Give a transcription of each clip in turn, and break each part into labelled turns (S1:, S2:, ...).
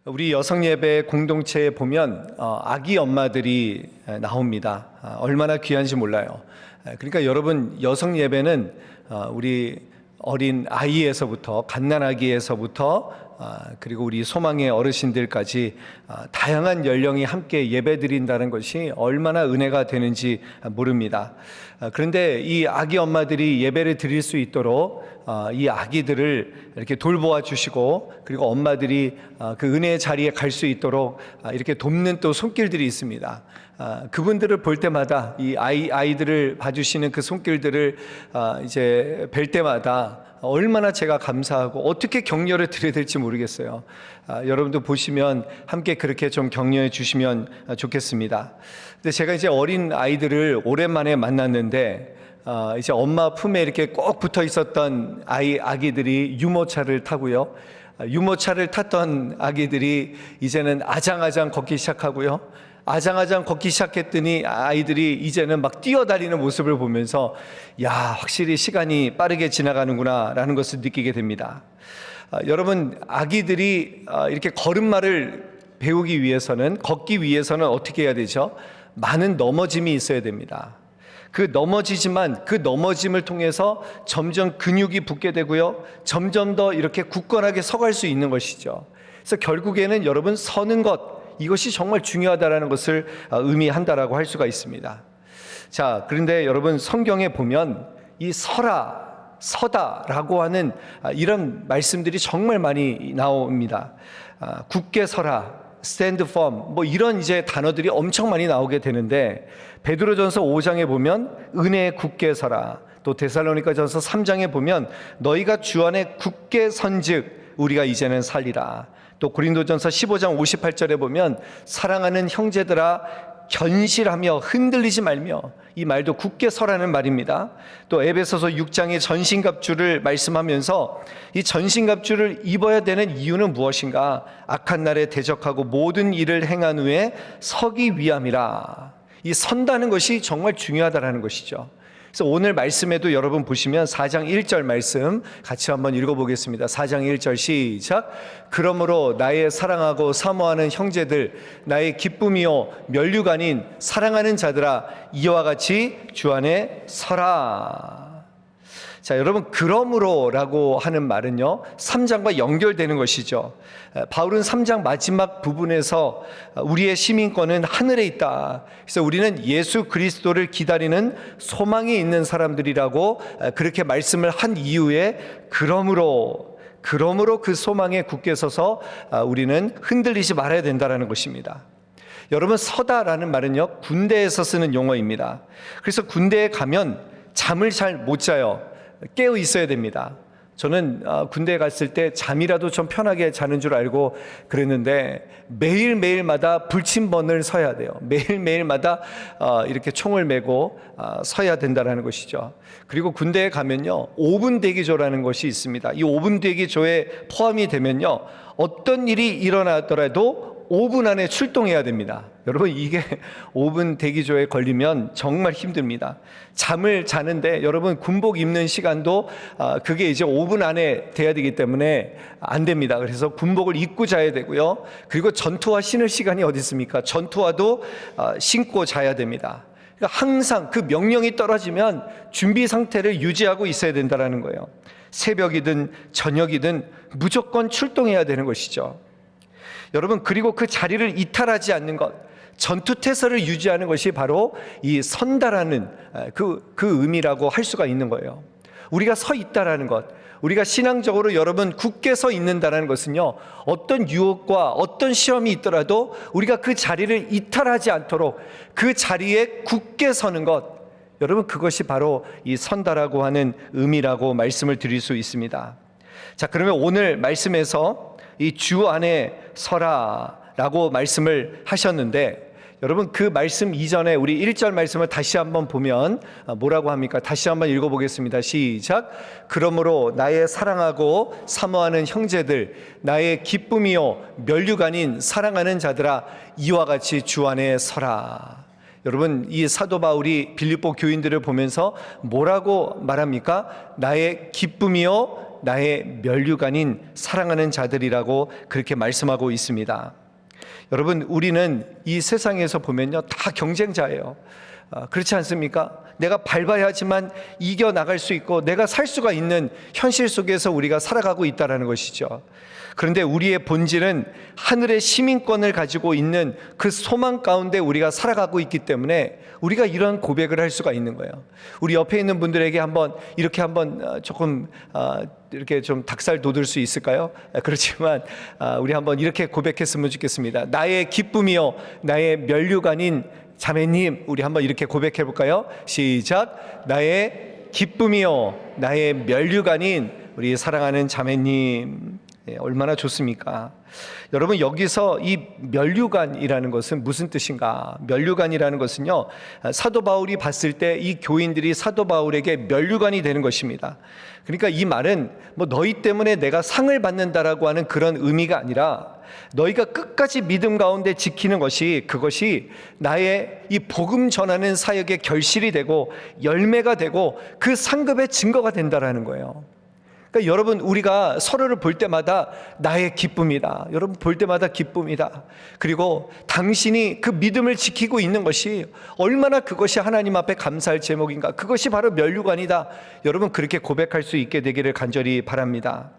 S1: 우리 여성예배 공동체에 보면 아기 엄마들이 나옵니다. 얼마나 귀한지 몰라요. 그러니까 여러분, 여성예배는 우리 어린 아이에서부터, 갓난아기에서부터 그리고 우리 소망의 어르신들까지 다양한 연령이 함께 예배드린다는 것이 얼마나 은혜가 되는지 모릅니다. 그런데 이 아기 엄마들이 예배를 드릴 수 있도록 이 아기들을 이렇게 돌보아 주시고, 그리고 엄마들이 그 은혜의 자리에 갈 수 있도록 이렇게 돕는 또 손길들이 있습니다. 그분들을 볼 때마다, 이 아이들을 봐주시는 그 손길들을 이제 뵐 때마다 얼마나 제가 감사하고 어떻게 격려를 드려야 될지 모르겠어요. 여러분도 보시면 함께 그렇게 좀 격려해 주시면 좋겠습니다. 근데 제가 이제 어린 아이들을 오랜만에 만났는데, 이제 엄마 품에 이렇게 꼭 붙어 있었던 아기들이 유모차를 타고요. 유모차를 탔던 아기들이 이제는 아장아장 걷기 시작하고요. 아장아장 걷기 시작했더니 아이들이 이제는 막 뛰어다니는 모습을 보면서, 야, 확실히 시간이 빠르게 지나가는구나 라는 것을 느끼게 됩니다. 여러분, 아기들이 이렇게 걸음마를 배우기 위해서는, 걷기 위해서는 어떻게 해야 되죠? 많은 넘어짐이 있어야 됩니다. 그 넘어짐을 통해서 점점 근육이 붙게 되고요, 점점 더 이렇게 굳건하게 서갈 수 있는 것이죠. 그래서 결국에는 여러분, 서는 것, 이것이 정말 중요하다라는 것을 의미한다라고 할 수가 있습니다. 자, 그런데 여러분, 성경에 보면 이 서다라고 하는 이런 말씀들이 정말 많이 나옵니다. 굳게 서라, stand firm, 뭐 이런 이제 단어들이 엄청 많이 나오게 되는데, 베드로전서 5장에 보면 은혜에 굳게 서라, 또 데살로니가전서 3장에 보면 너희가 주 안에 굳게 선즉 우리가 이제는 살리라, 또 고린도전서 15장 58절에 보면 사랑하는 형제들아 견실하며 흔들리지 말며, 이 말도 굳게 서라는 말입니다. 또 에베소서 6장의 전신갑주를 말씀하면서 이 전신갑주를 입어야 되는 이유는 무엇인가? 악한 날에 대적하고 모든 일을 행한 후에 서기 위함이라. 이 선다는 것이 정말 중요하다라는 것이죠. 그래서 오늘 말씀에도 여러분 보시면 4장 1절 말씀 같이 한번 읽어보겠습니다. 4장 1절 시작. 그러므로 나의 사랑하고 사모하는 형제들, 나의 기쁨이요 면류가 아닌 사랑하는 자들아, 이와 같이 주 안에 서라. 자, 여러분, 그러므로라고 하는 말은요 3장과 연결되는 것이죠. 바울은 3장 마지막 부분에서 우리의 시민권은 하늘에 있다, 그래서 우리는 예수 그리스도를 기다리는 소망이 있는 사람들이라고 그렇게 말씀을 한 이후에, 그러므로 그 소망에 굳게 서서 우리는 흔들리지 말아야 된다는 것입니다. 여러분, 서다라는 말은요 군대에서 쓰는 용어입니다. 그래서 군대에 가면 잠을 잘 못 자요. 깨어 있어야 됩니다. 저는 군대에 갔을 때 잠이라도 좀 편하게 자는 줄 알고 그랬는데, 매일매일마다 불침번을 서야 돼요. 매일매일마다 이렇게 총을 메고 서야 된다는 것이죠. 그리고 군대에 가면요 5분 대기조라는 것이 있습니다. 이 5분 대기조에 포함이 되면요 어떤 일이 일어나더라도 5분 안에 출동해야 됩니다. 여러분, 이게 5분 대기조에 걸리면 정말 힘듭니다. 잠을 자는데 여러분, 군복 입는 시간도 그게 이제 5분 안에 돼야 되기 때문에 안 됩니다. 그래서 군복을 입고 자야 되고요. 그리고 전투화 신을 시간이 어디 있습니까? 전투화도 신고 자야 됩니다. 그러니까 항상 그 명령이 떨어지면 준비 상태를 유지하고 있어야 된다는 거예요. 새벽이든 저녁이든 무조건 출동해야 되는 것이죠. 여러분, 그리고 그 자리를 이탈하지 않는 것, 전투태세를 유지하는 것이 바로 이 선다라는 그 의미라고 할 수가 있는 거예요. 우리가 서 있다라는 것, 우리가 신앙적으로 여러분 굳게 서 있는다라는 것은요 어떤 유혹과 어떤 시험이 있더라도 우리가 그 자리를 이탈하지 않도록 그 자리에 굳게 서는 것, 여러분, 그것이 바로 이 선다라고 하는 의미라고 말씀을 드릴 수 있습니다. 자, 그러면 오늘 말씀에서 이 주 안에 서라라고 말씀을 하셨는데, 여러분, 그 말씀 이전에 우리 1절 말씀을 다시 한번 보면 뭐라고 합니까? 다시 한번 읽어보겠습니다. 시작. 그러므로 나의 사랑하고 사모하는 형제들, 나의 기쁨이요 면류가 아닌 사랑하는 자들아, 이와 같이 주 안에 서라. 여러분, 이 사도 바울이 빌립보 교인들을 보면서 뭐라고 말합니까? 나의 기쁨이요 나의 면류관인 사랑하는 자들이라고 그렇게 말씀하고 있습니다. 여러분, 우리는 이 세상에서 보면요, 다 경쟁자예요. 그렇지 않습니까? 내가 밟아야 하지만 이겨나갈 수 있고 내가 살 수가 있는 현실 속에서 우리가 살아가고 있다는 것이죠. 그런데 우리의 본질은 하늘의 시민권을 가지고 있는 그 소망 가운데 우리가 살아가고 있기 때문에 우리가 이런 고백을 할 수가 있는 거예요. 우리 옆에 있는 분들에게 이렇게 조금 이렇게 좀 닭살 돋을 수 있을까요? 그렇지만 우리 한번 이렇게 고백했으면 좋겠습니다. 나의 기쁨이요, 나의 면류관인 자매님, 우리 한번 이렇게 고백해 볼까요? 시작. 나의 기쁨이요, 나의 면류관인 우리 사랑하는 자매님. 얼마나 좋습니까? 여러분, 여기서 이 면류관이라는 것은 무슨 뜻인가? 면류관이라는 것은요, 사도 바울이 봤을 때 이 교인들이 사도 바울에게 면류관이 되는 것입니다. 그러니까 이 말은 너희 때문에 내가 상을 받는다라고 하는 그런 의미가 아니라 너희가 끝까지 믿음 가운데 지키는 그것이 나의 이 복음 전하는 사역의 결실이 되고 열매가 되고 그 상급의 증거가 된다라는 거예요. 그러니까 여러분, 우리가 서로를 볼 때마다 나의 기쁨이다. 여러분, 볼 때마다 기쁨이다. 그리고 당신이 그 믿음을 지키고 있는 것이 얼마나 그것이 하나님 앞에 감사할 제목인가. 그것이 바로 면류관이다. 여러분, 그렇게 고백할 수 있게 되기를 간절히 바랍니다.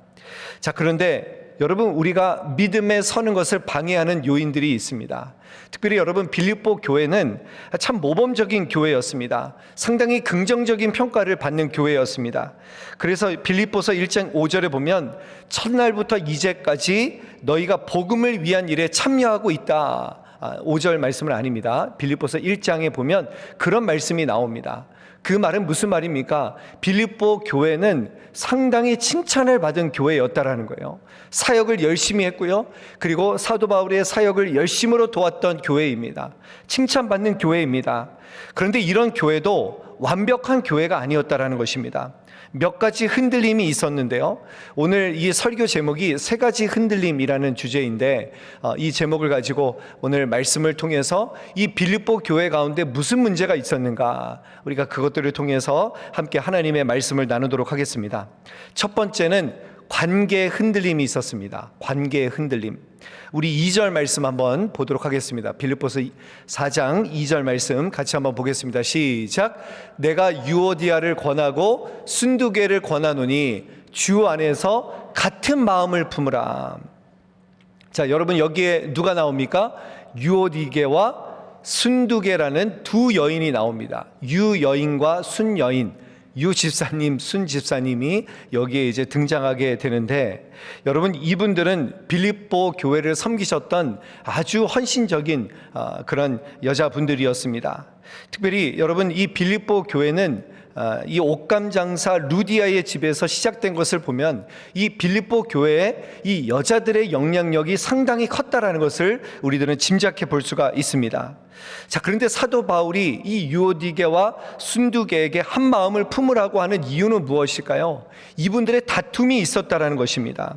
S1: 자, 그런데 여러분, 우리가 믿음에 서는 것을 방해하는 요인들이 있습니다. 특별히 여러분, 빌립보 교회는 참 모범적인 교회였습니다. 상당히 긍정적인 평가를 받는 교회였습니다. 그래서 빌립보서 1장 5절에 보면 첫날부터 이제까지 너희가 복음을 위한 일에 참여하고 있다. 5절 말씀은 아닙니다. 빌립보서 1장에 보면 그런 말씀이 나옵니다. 그 말은 무슨 말입니까? 빌립보 교회는 상당히 칭찬을 받은 교회였다라는 거예요. 사역을 열심히 했고요. 그리고 사도 바울의 사역을 열심으로 도왔던 교회입니다. 칭찬받는 교회입니다. 그런데 이런 교회도 완벽한 교회가 아니었다라는 것입니다. 몇 가지 흔들림이 있었는데요. 오늘 이 설교 제목이 세 가지 흔들림이라는 주제인데 이 제목을 가지고 오늘 말씀을 통해서 이 빌립보 교회 가운데 무슨 문제가 있었는가, 우리가 그것들을 통해서 함께 하나님의 말씀을 나누도록 하겠습니다. 첫 번째는 관계의 흔들림이 있었습니다. 관계의 흔들림. 우리 2절 말씀 한번 보도록 하겠습니다. 빌립보서 4장 2절 말씀 같이 한번 보겠습니다. 시작. 내가 유오디아를 권하고 순두계를 권하노니 주 안에서 같은 마음을 품으라. 자, 여러분, 여기에 누가 나옵니까? 유오디게와 순두계라는 두 여인이 나옵니다. 유 여인과 순 여인, 유 집사님, 순 집사님이 여기에 이제 등장하게 되는데, 여러분, 이분들은 빌립보 교회를 섬기셨던 아주 헌신적인 그런 여자분들이었습니다. 특별히 여러분, 이 빌립보 교회는 이 옷감 장사 루디아의 집에서 시작된 것을 보면 이 빌립보 교회의 이 여자들의 영향력이 상당히 컸다라는 것을 우리들은 짐작해 볼 수가 있습니다. 자, 그런데 사도 바울이 이 유오디게와 순두계에게 한 마음을 품으라고 하는 이유는 무엇일까요? 이분들의 다툼이 있었다라는 것입니다.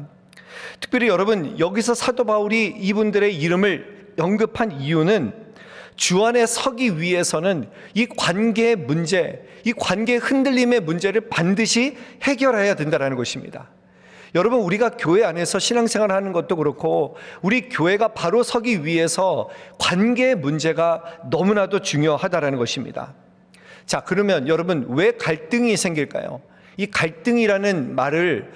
S1: 특별히 여러분, 여기서 사도 바울이 이분들의 이름을 언급한 이유는 주 안에 서기 위해서는 이 관계의 문제, 이 관계 흔들림의 문제를 반드시 해결해야 된다는 것입니다. 여러분, 우리가 교회 안에서 신앙생활 하는 것도 그렇고 우리 교회가 바로 서기 위해서 관계의 문제가 너무나도 중요하다는 것입니다. 자, 그러면 여러분, 왜 갈등이 생길까요? 이 갈등이라는 말을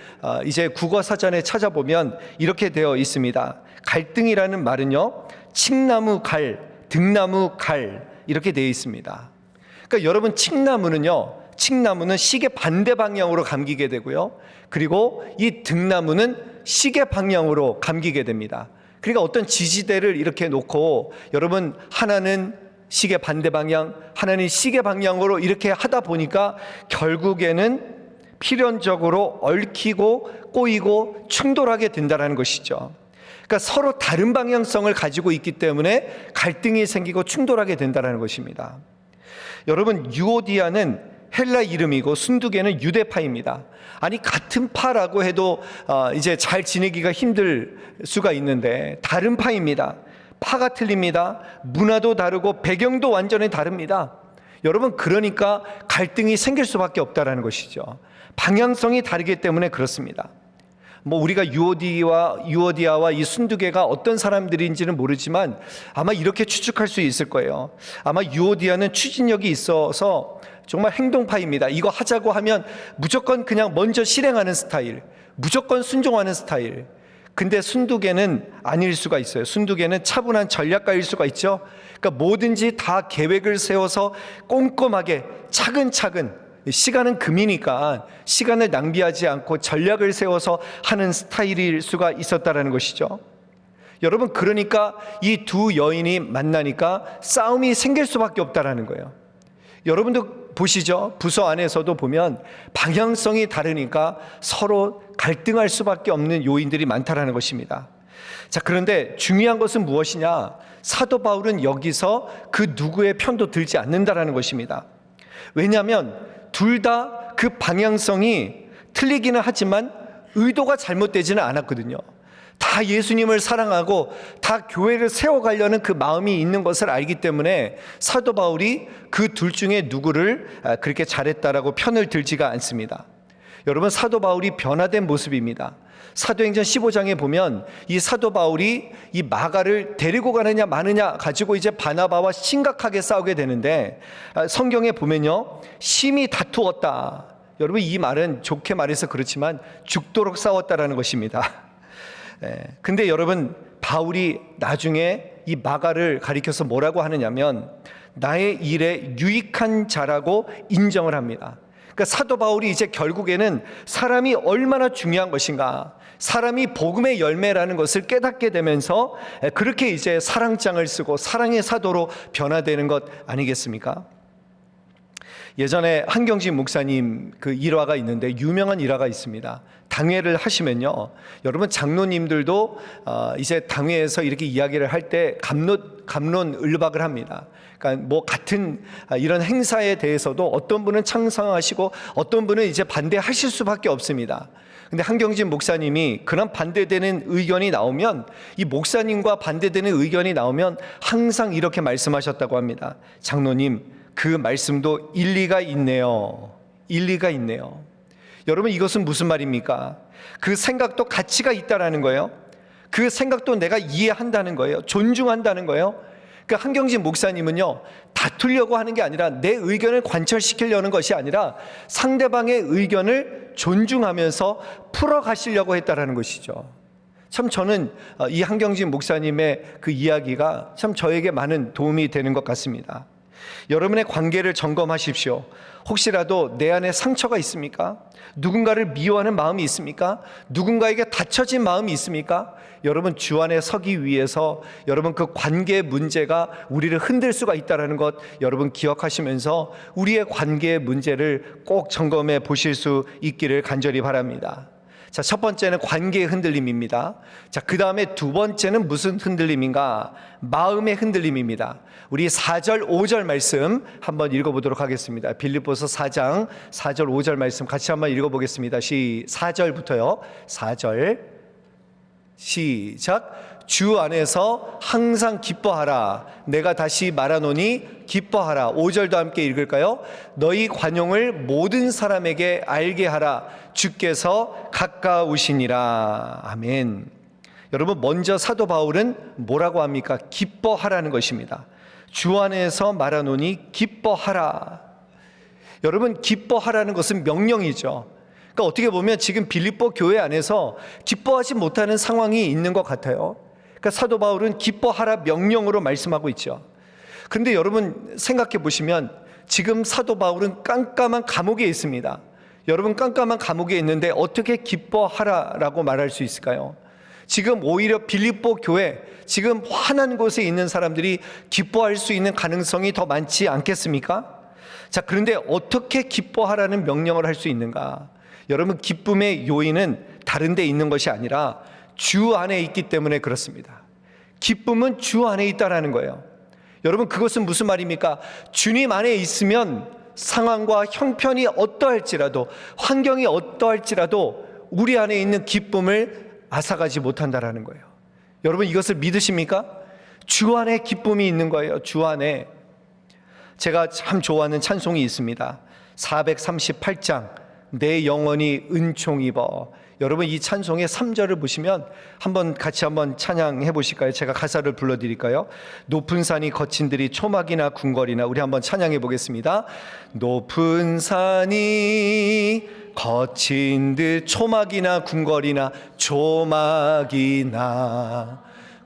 S1: 이제 국어사전에 찾아보면 이렇게 되어 있습니다. 갈등이라는 말은요, 칡나무 갈, 등나무 갈, 이렇게 되어 있습니다. 그러니까 여러분, 칡나무는 시계 반대 방향으로 감기게 되고요. 그리고 이 등나무는 시계 방향으로 감기게 됩니다. 그러니까 어떤 지지대를 이렇게 놓고 여러분, 하나는 시계 반대 방향, 하나는 시계 방향으로 이렇게 하다 보니까 결국에는 필연적으로 얽히고 꼬이고 충돌하게 된다는 것이죠. 그러니까 서로 다른 방향성을 가지고 있기 때문에 갈등이 생기고 충돌하게 된다는 것입니다. 여러분, 유오디아는 헬라 이름이고 순두계는 유대파입니다. 아니, 같은 파라고 해도 이제 잘 지내기가 힘들 수가 있는데 다른 파입니다. 파가 틀립니다. 문화도 다르고 배경도 완전히 다릅니다. 여러분, 그러니까 갈등이 생길 수밖에 없다는 것이죠. 방향성이 다르기 때문에 그렇습니다. 뭐 우리가 유오디아와 이 순두개가 어떤 사람들인지는 모르지만 아마 이렇게 추측할 수 있을 거예요. 아마 유오디아는 추진력이 있어서 정말 행동파입니다. 이거 하자고 하면 무조건 그냥 먼저 실행하는 스타일, 무조건 순종하는 스타일. 근데 순두개는 아닐 수가 있어요. 순두개는 차분한 전략가일 수가 있죠. 그러니까 뭐든지 다 계획을 세워서 꼼꼼하게 차근차근, 시간은 금이니까 시간을 낭비하지 않고 전략을 세워서 하는 스타일일 수가 있었다라는 것이죠. 여러분, 그러니까 이 두 여인이 만나니까 싸움이 생길 수밖에 없다라는 거예요. 여러분도 보시죠. 부서 안에서도 보면 방향성이 다르니까 서로 갈등할 수밖에 없는 요인들이 많다라는 것입니다. 자, 그런데 중요한 것은 무엇이냐? 사도 바울은 여기서 그 누구의 편도 들지 않는다라는 것입니다. 왜냐하면 둘 다 그 방향성이 틀리기는 하지만 의도가 잘못되지는 않았거든요. 다 예수님을 사랑하고 다 교회를 세워가려는 그 마음이 있는 것을 알기 때문에 사도 바울이 그 둘 중에 누구를 그렇게 잘했다라고 편을 들지가 않습니다. 여러분, 사도 바울이 변화된 모습입니다. 사도행전 15장에 보면 이 사도 바울이 이 마가를 데리고 가느냐 마느냐 가지고 이제 바나바와 심각하게 싸우게 되는데, 성경에 보면요, 심히 다투었다. 여러분, 이 말은 좋게 말해서 그렇지만 죽도록 싸웠다라는 것입니다. 근데 여러분, 바울이 나중에 이 마가를 가리켜서 뭐라고 하느냐면 나의 일에 유익한 자라고 인정을 합니다. 그러니까 사도 바울이 이제 결국에는 사람이 얼마나 중요한 것인가, 사람이 복음의 열매라는 것을 깨닫게 되면서 그렇게 이제 사랑장을 쓰고 사랑의 사도로 변화되는 것 아니겠습니까? 예전에 한경진 목사님 그 일화가 있는데, 유명한 일화가 있습니다. 당회를 하시면요, 여러분, 장로님들도 이제 당회에서 이렇게 이야기를 할 때 갑론을박을 합니다. 그러니까 뭐 같은 이런 행사에 대해서도 어떤 분은 찬성하시고 어떤 분은 이제 반대하실 수밖에 없습니다. 근데 한경진 목사님이 그런 반대되는 의견이 나오면, 이 목사님과 반대되는 의견이 나오면 항상 이렇게 말씀하셨다고 합니다. 장로님, 그 말씀도 일리가 있네요. 일리가 있네요. 여러분, 이것은 무슨 말입니까? 그 생각도 가치가 있다라는 거예요. 그 생각도 내가 이해한다는 거예요. 존중한다는 거예요. 그러니까 한경진 목사님은요, 다투려고 하는 게 아니라 내 의견을 관철시키려는 것이 아니라 상대방의 의견을 존중하면서 풀어가시려고 했다라는 것이죠. 참 저는 이 한경진 목사님의 그 이야기가 참 저에게 많은 도움이 되는 것 같습니다. 여러분의 관계를 점검하십시오. 혹시라도 내 안에 상처가 있습니까? 누군가를 미워하는 마음이 있습니까? 누군가에게 닫혀진 마음이 있습니까? 여러분, 주 안에 서기 위해서 여러분 그 관계 문제가 우리를 흔들 수가 있다는 것 여러분 기억하시면서 우리의 관계의 문제를 꼭 점검해 보실 수 있기를 간절히 바랍니다. 자, 첫 번째는 관계의 흔들림입니다. 자, 그 다음에 두 번째는 무슨 흔들림인가? 마음의 흔들림입니다. 우리 4절 5절 말씀 한번 읽어보도록 하겠습니다. 빌립보서 4장 4절 5절 말씀 같이 한번 읽어보겠습니다. 4절부터요. 4절 시작. 주 안에서 항상 기뻐하라. 내가 다시 말하노니 기뻐하라. 5절도 함께 읽을까요? 너희 관용을 모든 사람에게 알게 하라. 주께서 가까우시니라. 아멘. 여러분, 먼저 사도 바울은 뭐라고 합니까? 기뻐하라는 것입니다. 주 안에서 말하노니 기뻐하라. 여러분, 기뻐하라는 것은 명령이죠. 그러니까 어떻게 보면 지금 빌립보 교회 안에서 기뻐하지 못하는 상황이 있는 것 같아요. 그러니까 사도 바울은 기뻐하라 명령으로 말씀하고 있죠. 그런데 여러분 생각해 보시면 지금 사도 바울은 깜깜한 감옥에 있습니다. 여러분, 깜깜한 감옥에 있는데 어떻게 기뻐하라라고 말할 수 있을까요? 지금 오히려 빌립보 교회, 지금 환한 곳에 있는 사람들이 기뻐할 수 있는 가능성이 더 많지 않겠습니까? 자, 그런데 어떻게 기뻐하라는 명령을 할 수 있는가? 여러분, 기쁨의 요인은 다른 데 있는 것이 아니라 주 안에 있기 때문에 그렇습니다. 기쁨은 주 안에 있다라는 거예요. 여러분, 그것은 무슨 말입니까? 주님 안에 있으면 상황과 형편이 어떠할지라도, 환경이 어떠할지라도 우리 안에 있는 기쁨을 앗아가지 못한다라는 거예요. 여러분, 이것을 믿으십니까? 주 안에 기쁨이 있는 거예요. 주 안에. 제가 참 좋아하는 찬송이 있습니다. 438장 내 영혼이 은총 입어. 여러분 이 찬송의 3절을 보시면 같이 한번 찬양해 보실까요? 제가 가사를 불러드릴까요? 높은 산이 거친 들이 초막이나 궁궐이나. 우리 한번 찬양해 보겠습니다. 높은 산이 거친 듯 초막이나 궁궐이나 초막이나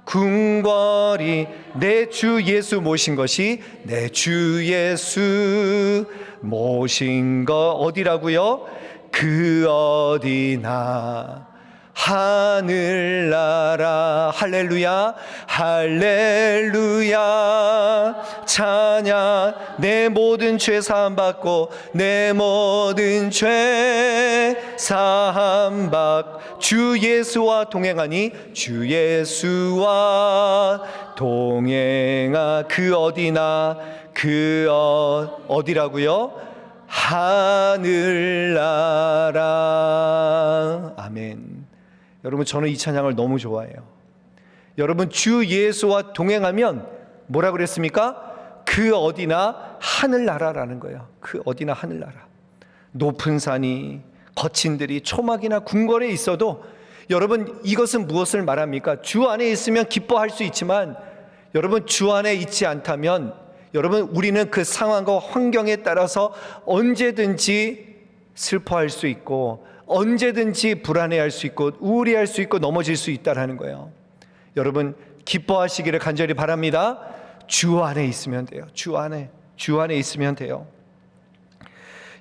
S1: 궁궐이 내 주 예수 모신 것이 내 주 예수 모신 것 어디라고요? 그 어디나 하늘나라. 할렐루야 할렐루야 찬양. 내 모든 죄 사함 받고 내 모든 죄 사함 받고 주 예수와 동행하니 주 예수와 동행하. 그 어디나 어디라고요? 하늘나라. 아멘. 여러분 저는 이 찬양을 너무 좋아해요. 여러분 주 예수와 동행하면 뭐라 그랬습니까? 그 어디나 하늘나라라는 거예요. 그 어디나 하늘나라. 높은 산이 거친 들이 초막이나 궁궐에 있어도 여러분 이것은 무엇을 말합니까? 주 안에 있으면 기뻐할 수 있지만 여러분 주 안에 있지 않다면 여러분 우리는 그 상황과 환경에 따라서 언제든지 슬퍼할 수 있고 언제든지 불안해할 수 있고 우울해할 수 있고 넘어질 수 있다라는 거예요. 여러분 기뻐하시기를 간절히 바랍니다. 주 안에 있으면 돼요. 주 안에 있으면 돼요.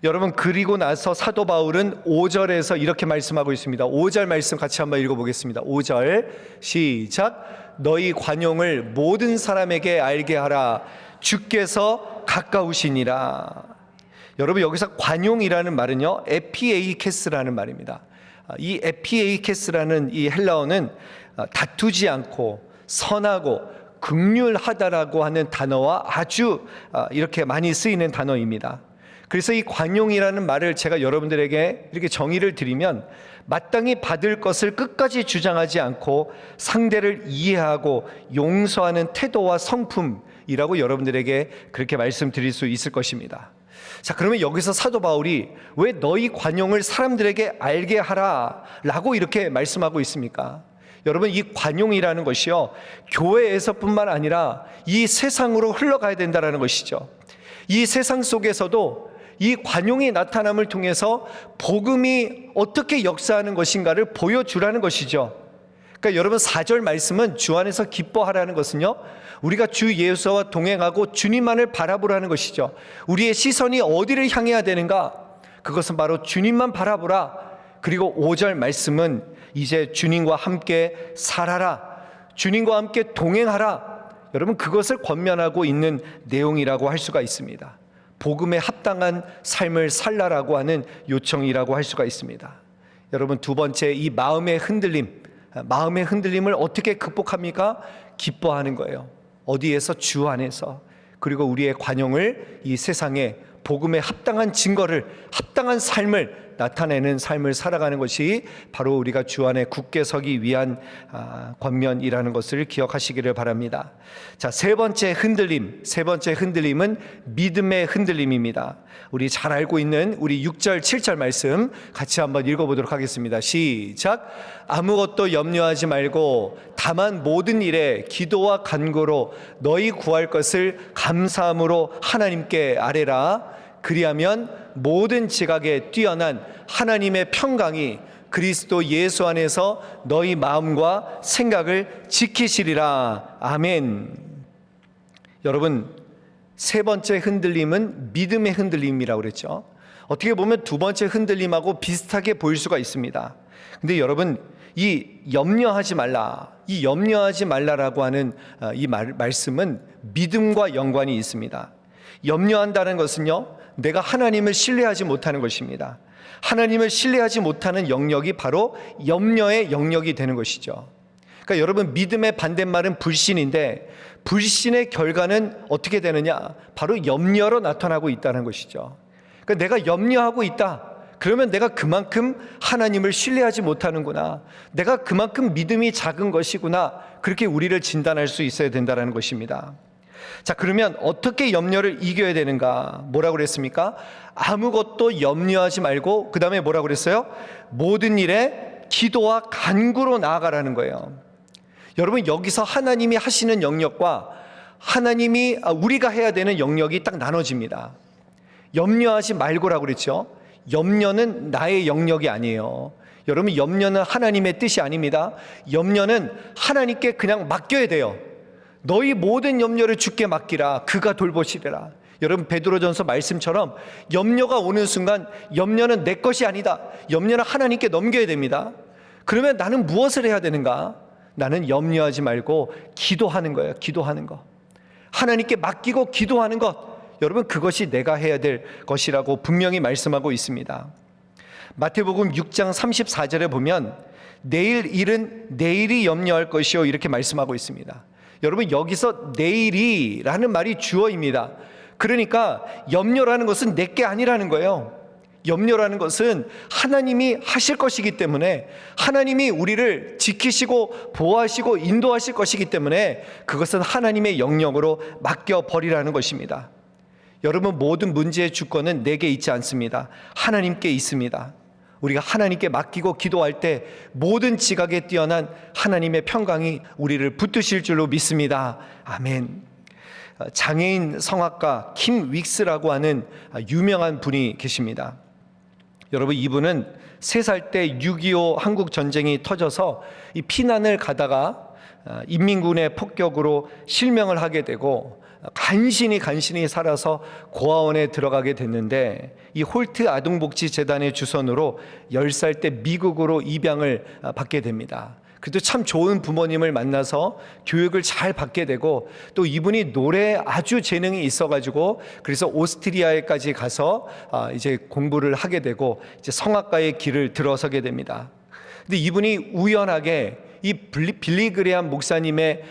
S1: 여러분 그리고 나서 사도 바울은 5절에서 이렇게 말씀하고 있습니다. 5절 말씀 같이 한번 읽어보겠습니다. 5절 시작. 너희 관용을 모든 사람에게 알게 하라. 주께서 가까우시니라. 여러분 여기서 관용이라는 말은요 에피에이케스라는 말입니다. 이 에피에이케스라는 이 헬라어는 다투지 않고 선하고 긍휼하다라고 하는 단어와 아주 이렇게 많이 쓰이는 단어입니다. 그래서 이 관용이라는 말을 제가 여러분들에게 이렇게 정의를 드리면 마땅히 받을 것을 끝까지 주장하지 않고 상대를 이해하고 용서하는 태도와 성품이라고 여러분들에게 그렇게 말씀드릴 수 있을 것입니다. 자, 그러면 여기서 사도 바울이 왜 너희 관용을 사람들에게 알게 하라 라고 이렇게 말씀하고 있습니까? 여러분 이 관용이라는 것이요 교회에서뿐만 아니라 이 세상으로 흘러가야 된다는 것이죠. 이 세상 속에서도 이 관용이 나타남을 통해서 복음이 어떻게 역사하는 것인가를 보여주라는 것이죠. 그러니까 여러분 4절 말씀은 주 안에서 기뻐하라는 것은요 우리가 주 예수와 동행하고 주님만을 바라보라는 것이죠. 우리의 시선이 어디를 향해야 되는가? 그것은 바로 주님만 바라보라. 그리고 5절 말씀은 이제 주님과 함께 살아라, 주님과 함께 동행하라. 여러분 그것을 권면하고 있는 내용이라고 할 수가 있습니다. 복음에 합당한 삶을 살라라고 하는 요청이라고 할 수가 있습니다. 여러분 두 번째 이 마음의 흔들림을 어떻게 극복합니까? 기뻐하는 거예요. 어디에서? 주 안에서. 그리고 우리의 관용을 이 세상에 복음에 합당한 증거를, 합당한 삶을 나타내는 삶을 살아가는 것이 바로 우리가 주 안에 굳게 서기 위한 권면이라는 것을 기억하시기를 바랍니다. 자, 세 번째 흔들림은 믿음의 흔들림입니다. 우리 잘 알고 있는 우리 6절 7절 말씀 같이 한번 읽어보도록 하겠습니다. 시작. 아무것도 염려하지 말고 다만 모든 일에 기도와 간구로 너희 구할 것을 감사함으로 하나님께 아뢰라. 그리하면 모든 지각에 뛰어난 하나님의 평강이 그리스도 예수 안에서 너희 마음과 생각을 지키시리라. 아멘. 여러분 세 번째 흔들림은 믿음의 흔들림이라고 그랬죠. 어떻게 보면 두 번째 흔들림하고 비슷하게 보일 수가 있습니다. 근데 여러분 이 염려하지 말라라고 하는 이 말씀은 믿음과 연관이 있습니다. 염려한다는 것은요 내가 하나님을 신뢰하지 못하는 것입니다. 하나님을 신뢰하지 못하는 영역이 바로 염려의 영역이 되는 것이죠. 그러니까 여러분 믿음의 반대말은 불신인데 불신의 결과는 어떻게 되느냐? 바로 염려로 나타나고 있다는 것이죠. 그러니까 내가 염려하고 있다. 그러면 내가 그만큼 하나님을 신뢰하지 못하는구나. 내가 그만큼 믿음이 작은 것이구나. 그렇게 우리를 진단할 수 있어야 된다는 것입니다. 자, 그러면 어떻게 염려를 이겨야 되는가? 뭐라고 그랬습니까? 아무것도 염려하지 말고 그 다음에 뭐라고 그랬어요? 모든 일에 기도와 간구로 나아가라는 거예요. 여러분, 여기서 하나님이 하시는 영역과 하나님이 우리가 해야 되는 영역이 딱 나눠집니다. 염려하지 말고라고 그랬죠. 염려는 나의 영역이 아니에요. 여러분, 염려는 하나님의 뜻이 아닙니다. 염려는 하나님께 그냥 맡겨야 돼요. 너희 모든 염려를 주께 맡기라. 그가 돌보시리라. 여러분, 베드로전서 말씀처럼 염려가 오는 순간 염려는 내 것이 아니다. 염려는 하나님께 넘겨야 됩니다. 그러면 나는 무엇을 해야 되는가? 나는 염려하지 말고 기도하는 거예요. 기도하는 거. 하나님께 맡기고 기도하는 것. 여러분, 그것이 내가 해야 될 것이라고 분명히 말씀하고 있습니다. 마태복음 6장 34절에 보면 내일 일은 내일이 염려할 것이요 이렇게 말씀하고 있습니다. 여러분, 여기서 내일이라는 말이 주어입니다. 그러니까 염려라는 것은 내게 아니라는 거예요. 염려라는 것은 하나님이 하실 것이기 때문에, 하나님이 우리를 지키시고 보호하시고 인도하실 것이기 때문에 그것은 하나님의 영역으로 맡겨버리라는 것입니다. 여러분, 모든 문제의 주권은 내게 있지 않습니다. 하나님께 있습니다. 우리가 하나님께 맡기고 기도할 때 모든 지각에 뛰어난 하나님의 평강이 우리를 붙드실 줄로 믿습니다. 아멘. 장애인 성악가 킴 윅스라고 하는 유명한 분이 계십니다. 여러분, 이분은 3살 때 6.25 한국 전쟁이 터져서 이 피난을 가다가 인민군의 폭격으로 실명을 하게 되고 간신히 살아서 고아원에 들어가게 됐는데, 이 홀트 아동복지재단의 주선으로 10살 때 미국으로 입양을 받게 됩니다. 그래도 참 좋은 부모님을 만나서 교육을 잘 받게 되고, 또 이분이 노래에 아주 재능이 있어가지고 그래서 오스트리아에까지 가서 이제 공부를 하게 되고 이제 성악가의 길을 들어서게 됩니다. 근데 이분이 우연하게 이 빌리그레암 목사님의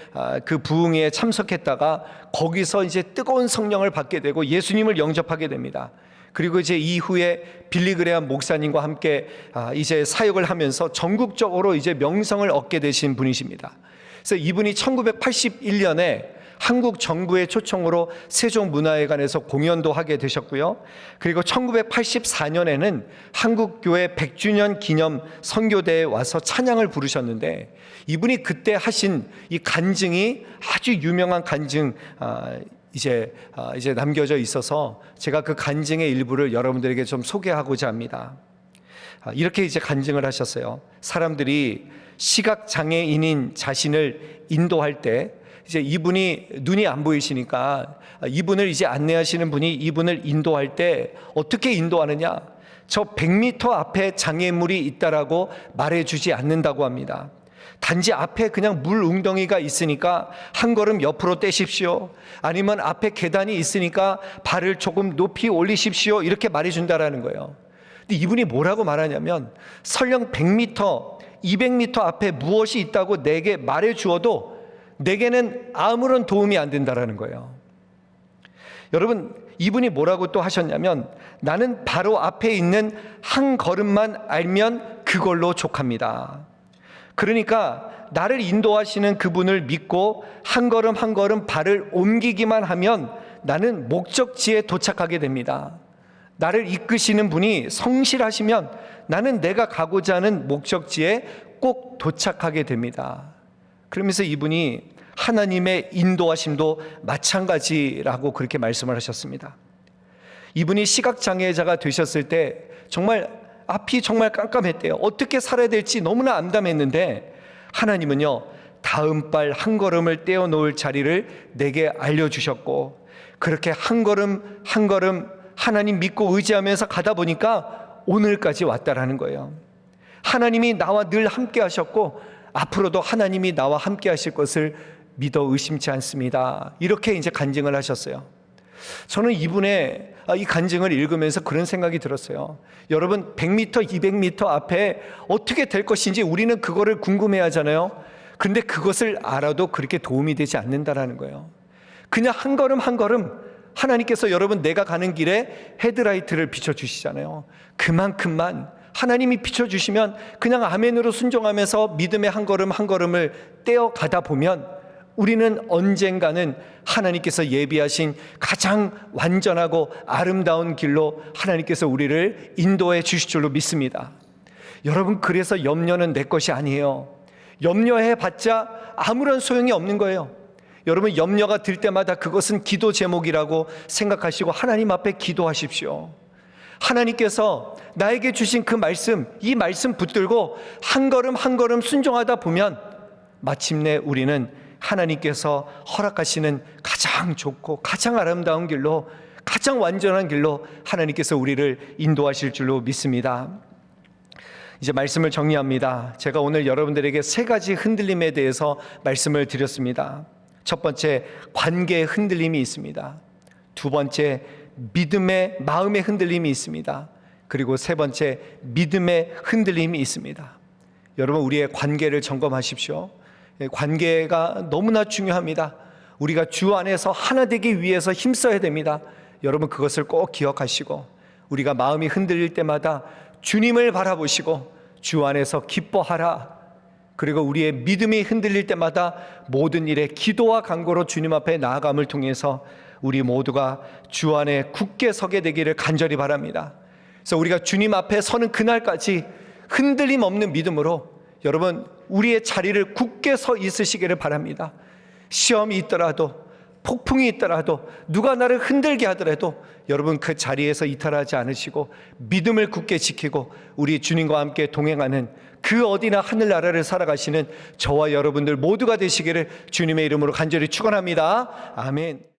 S1: 그 부흥회에 참석했다가 거기서 이제 뜨거운 성령을 받게 되고 예수님을 영접하게 됩니다. 그리고 이제 이후에 빌리그레암 목사님과 함께 이제 사역을 하면서 전국적으로 이제 명성을 얻게 되신 분이십니다. 그래서 이분이 1981년에 한국 정부의 초청으로 세종문화회관에서 공연도 하게 되셨고요. 그리고 1984년에는 한국교회 100주년 기념 선교대에 와서 찬양을 부르셨는데, 이분이 그때 하신 이 간증이 아주 유명한 간증 이제 남겨져 있어서 제가 그 간증의 일부를 여러분들에게 좀 소개하고자 합니다. 이렇게 이제 간증을 하셨어요. 사람들이 시각장애인인 자신을 인도할 때 이제 이분이 눈이 안 보이시니까 이분을 이제 안내하시는 분이 이분을 인도할 때 어떻게 인도하느냐? 저 100m 앞에 장애물이 있다라고 말해주지 않는다고 합니다. 단지 앞에 그냥 물 웅덩이가 있으니까 한 걸음 옆으로 떼십시오. 아니면 앞에 계단이 있으니까 발을 조금 높이 올리십시오. 이렇게 말해준다라는 거예요. 근데 이분이 뭐라고 말하냐면, 설령 100m, 200m 앞에 무엇이 있다고 내게 말해주어도 내게는 아무런 도움이 안 된다라는 거예요. 여러분, 이분이 뭐라고 또 하셨냐면, 나는 바로 앞에 있는 한 걸음만 알면 그걸로 족합니다. 그러니까 나를 인도하시는 그분을 믿고 한 걸음 한 걸음 발을 옮기기만 하면 나는 목적지에 도착하게 됩니다. 나를 이끄시는 분이 성실하시면 나는 내가 가고자 하는 목적지에 꼭 도착하게 됩니다. 그러면서 이분이 하나님의 인도하심도 마찬가지라고 그렇게 말씀을 하셨습니다. 이분이 시각장애자가 되셨을 때 정말 앞이 정말 깜깜했대요. 어떻게 살아야 될지 너무나 암담했는데, 하나님은요, 다음 발 한 걸음을 떼어 놓을 자리를 내게 알려주셨고, 그렇게 한 걸음 한 걸음 하나님 믿고 의지하면서 가다 보니까 오늘까지 왔다라는 거예요. 하나님이 나와 늘 함께 하셨고 앞으로도 하나님이 나와 함께 하실 것을 믿어 의심치 않습니다. 이렇게 이제 간증을 하셨어요. 저는 이분의 이 간증을 읽으면서 그런 생각이 들었어요. 여러분, 100m, 200m 앞에 어떻게 될 것인지 우리는 그거를 궁금해 하잖아요. 근데 그것을 알아도 그렇게 도움이 되지 않는다라는 거예요. 그냥 한 걸음 한 걸음 하나님께서 여러분 내가 가는 길에 헤드라이트를 비춰주시잖아요. 그만큼만 하나님이 비춰주시면 그냥 아멘으로 순종하면서 믿음의 한 걸음 한 걸음을 떼어 가다 보면 우리는 언젠가는 하나님께서 예비하신 가장 완전하고 아름다운 길로 하나님께서 우리를 인도해 주실 줄로 믿습니다. 여러분, 그래서 염려는 내 것이 아니에요. 염려해 봤자 아무런 소용이 없는 거예요. 여러분, 염려가 들 때마다 그것은 기도 제목이라고 생각하시고 하나님 앞에 기도하십시오. 하나님께서 나에게 주신 그 말씀, 이 말씀 붙들고 한 걸음 한 걸음 순종하다 보면 마침내 우리는 하나님께서 허락하시는 가장 좋고 가장 아름다운 길로, 가장 완전한 길로 하나님께서 우리를 인도하실 줄로 믿습니다. 이제 말씀을 정리합니다. 제가 오늘 여러분들에게 세 가지 흔들림에 대해서 말씀을 드렸습니다. 첫 번째, 관계의 흔들림이 있습니다. 두 번째, 믿음의 마음의 흔들림이 있습니다. 그리고 세 번째, 믿음의 흔들림이 있습니다. 여러분, 우리의 관계를 점검하십시오. 관계가 너무나 중요합니다. 우리가 주 안에서 하나 되기 위해서 힘써야 됩니다. 여러분, 그것을 꼭 기억하시고 우리가 마음이 흔들릴 때마다 주님을 바라보시고 주 안에서 기뻐하라. 그리고 우리의 믿음이 흔들릴 때마다 모든 일에 기도와 간구로 주님 앞에 나아감을 통해서 우리 모두가 주 안에 굳게 서게 되기를 간절히 바랍니다. 그래서 우리가 주님 앞에 서는 그날까지 흔들림 없는 믿음으로 여러분, 우리의 자리를 굳게 서 있으시기를 바랍니다. 시험이 있더라도, 폭풍이 있더라도, 누가 나를 흔들게 하더라도 여러분, 그 자리에서 이탈하지 않으시고 믿음을 굳게 지키고 우리 주님과 함께 동행하는 그 어디나 하늘나라를 살아가시는 저와 여러분들 모두가 되시기를 주님의 이름으로 간절히 축원합니다. 아멘.